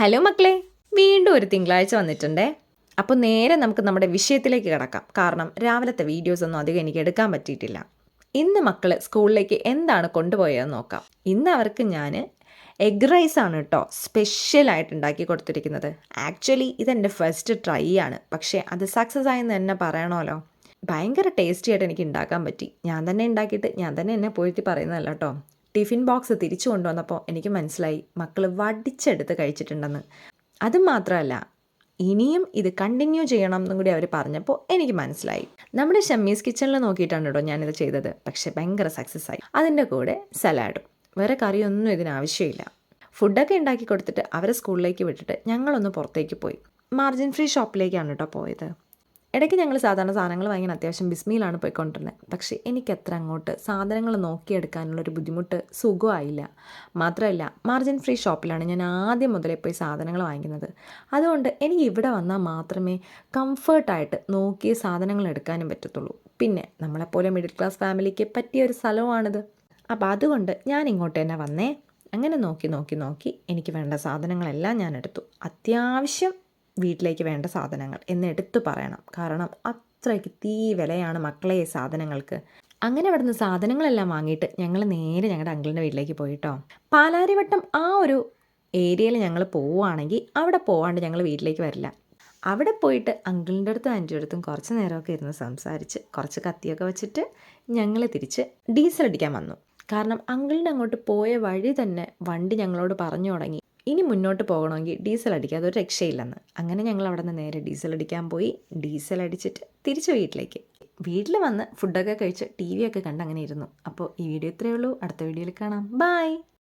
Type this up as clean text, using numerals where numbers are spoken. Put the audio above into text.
Hello മക്കളെ, വീണ്ടും ഒരു തിങ്കളാഴ്ച വന്നിട്ടുണ്ടേ. അപ്പോൾ നേരെ നമുക്ക് നമ്മുടെ വിഷയത്തിലേക്ക് കിടക്കാം. കാരണം രാവിലത്തെ വീഡിയോസ് ഒന്നും അധികം എനിക്ക് എടുക്കാൻ പറ്റിയിട്ടില്ല. ഇന്ന് മക്കൾ സ്കൂളിലേക്ക് എന്താണ് കൊണ്ടുപോയതെന്ന് നോക്കാം. ഇന്ന് അവർക്ക് ഞാൻ എഗ് റൈസ് ആണ് കേട്ടോ സ്പെഷ്യലായിട്ട് ഉണ്ടാക്കി കൊടുത്തിരിക്കുന്നത്. ആക്ച്വലി ഇതെൻ്റെ ഫസ്റ്റ് ട്രൈ ആണ്, പക്ഷേ അത് സക്സസ് ആയെന്ന് തന്നെ പറയണമല്ലോ. ഭയങ്കര ടേസ്റ്റി ആയിട്ട് എനിക്ക് ഉണ്ടാക്കാൻ പറ്റി. ഞാൻ തന്നെ ഉണ്ടാക്കിയിട്ട് ഞാൻ തന്നെ എന്നെ പോയിട്ട് പറയുന്നതല്ല കേട്ടോ. ടിഫിൻ ബോക്സ് തിരിച്ചു കൊണ്ടുവന്നപ്പോൾ എനിക്ക് മനസ്സിലായി മക്കൾ വടിച്ചെടുത്ത് കഴിച്ചിട്ടുണ്ടെന്ന്. അതുമാത്രമല്ല, ഇനിയും ഇത് കണ്ടിന്യൂ ചെയ്യണം എന്നും കൂടി അവർ പറഞ്ഞപ്പോൾ എനിക്ക് മനസ്സിലായി. നമ്മുടെ ഷമ്മീസ് കിച്ചണിൽ നോക്കിയിട്ടാണ് കേട്ടോ ഞാനിത് ചെയ്തത്. പക്ഷേ ഭയങ്കര സക്സസ് ആയി. അതിൻ്റെ കൂടെ സലാഡും. വേറെ കറിയൊന്നും ഇതിനാവശ്യമില്ല. ഫുഡൊക്കെ ഉണ്ടാക്കി കൊടുത്തിട്ട് അവരെ സ്കൂളിലേക്ക് വിട്ടിട്ട് ഞങ്ങളൊന്ന് പുറത്തേക്ക് പോയി. മാർജിൻ ഫ്രീ ഷോപ്പിലേക്കാണ് കേട്ടോ പോയത്. ഇടയ്ക്ക് ഞങ്ങൾ സാധാരണ സാധനങ്ങൾ വാങ്ങിയാൽ അത്യാവശ്യം ബിസ്മിയിലാണ് പോയിക്കൊണ്ടിരുന്നത്. പക്ഷേ എനിക്കത്ര അങ്ങോട്ട് സാധനങ്ങൾ നോക്കിയെടുക്കാനുള്ളൊരു ബുദ്ധിമുട്ട് സുഖമായില്ല. മാത്രമല്ല, മാർജിൻ ഫ്രീ ഷോപ്പിലാണ് ഞാൻ ആദ്യം മുതലേ പോയി സാധനങ്ങൾ വാങ്ങിക്കുന്നത്. അതുകൊണ്ട് എനിക്ക് ഇവിടെ വന്നാൽ മാത്രമേ കംഫർട്ടായിട്ട് നോക്കിയ സാധനങ്ങൾ എടുക്കാനും പറ്റത്തുള്ളൂ. പിന്നെ നമ്മളെപ്പോലെ മിഡിൽ ക്ലാസ് ഫാമിലിക്ക് പറ്റിയ ഒരു സ്ഥലമാണിത്. അപ്പോൾ അതുകൊണ്ട് ഞാൻ ഇങ്ങോട്ട് തന്നെ വന്നേ. അങ്ങനെ നോക്കി എനിക്ക് വേണ്ട സാധനങ്ങളെല്ലാം ഞാൻ എടുത്തു. അത്യാവശ്യം വീട്ടിലേക്ക് വേണ്ട സാധനങ്ങൾ എന്ന് എടുത്തു പറയണം. കാരണം അത്രയ്ക്ക് തീ വിലയാണ് മക്കളെ സാധനങ്ങൾക്ക്. അങ്ങനെ അവിടുന്ന് സാധനങ്ങളെല്ലാം വാങ്ങിയിട്ട് ഞങ്ങൾ നേരെ ഞങ്ങളുടെ അങ്കിളിൻ്റെ വീട്ടിലേക്ക് പോയിട്ടോ. പാലാരിവട്ടം ആ ഒരു ഏരിയയിൽ ഞങ്ങൾ പോവുകയാണെങ്കിൽ അവിടെ പോവാണ്ട് ഞങ്ങൾ വീട്ടിലേക്ക് വരില്ല. അവിടെ പോയിട്ട് അങ്കിളിൻ്റെ അടുത്തും ആൻറ്റിയുടെ അടുത്തും കുറച്ച് നേരമൊക്കെ ഇരുന്ന് സംസാരിച്ച് കുറച്ച് കത്തിയൊക്കെ വെച്ചിട്ട് ഞങ്ങൾ തിരിച്ച് ഡീസൽ അടിക്കാൻ വന്നു. കാരണം അങ്കിളിൻ്റെ അങ്ങോട്ട് പോയ വഴി തന്നെ വണ്ടി ഞങ്ങളോട് പറഞ്ഞു തുടങ്ങി, ഇനി മുന്നോട്ട് പോകണമെങ്കിൽ ഡീസൽ അടിക്കാതെ ഒരു രക്ഷയില്ലെന്ന്. അങ്ങനെ ഞങ്ങൾ അവിടെ നിന്ന് നേരെ ഡീസൽ അടിക്കാൻ പോയി. ഡീസൽ അടിച്ചിട്ട് തിരിച്ച് വീട്ടിൽ വന്ന് ഫുഡൊക്കെ കഴിച്ച് TV ഒക്കെ കണ്ട് അങ്ങനെ ഇരുന്നു. അപ്പോൾ ഈ വീഡിയോ ഇത്രയേ ഉള്ളൂ. അടുത്ത വീഡിയോയിൽ കാണാം. ബൈ.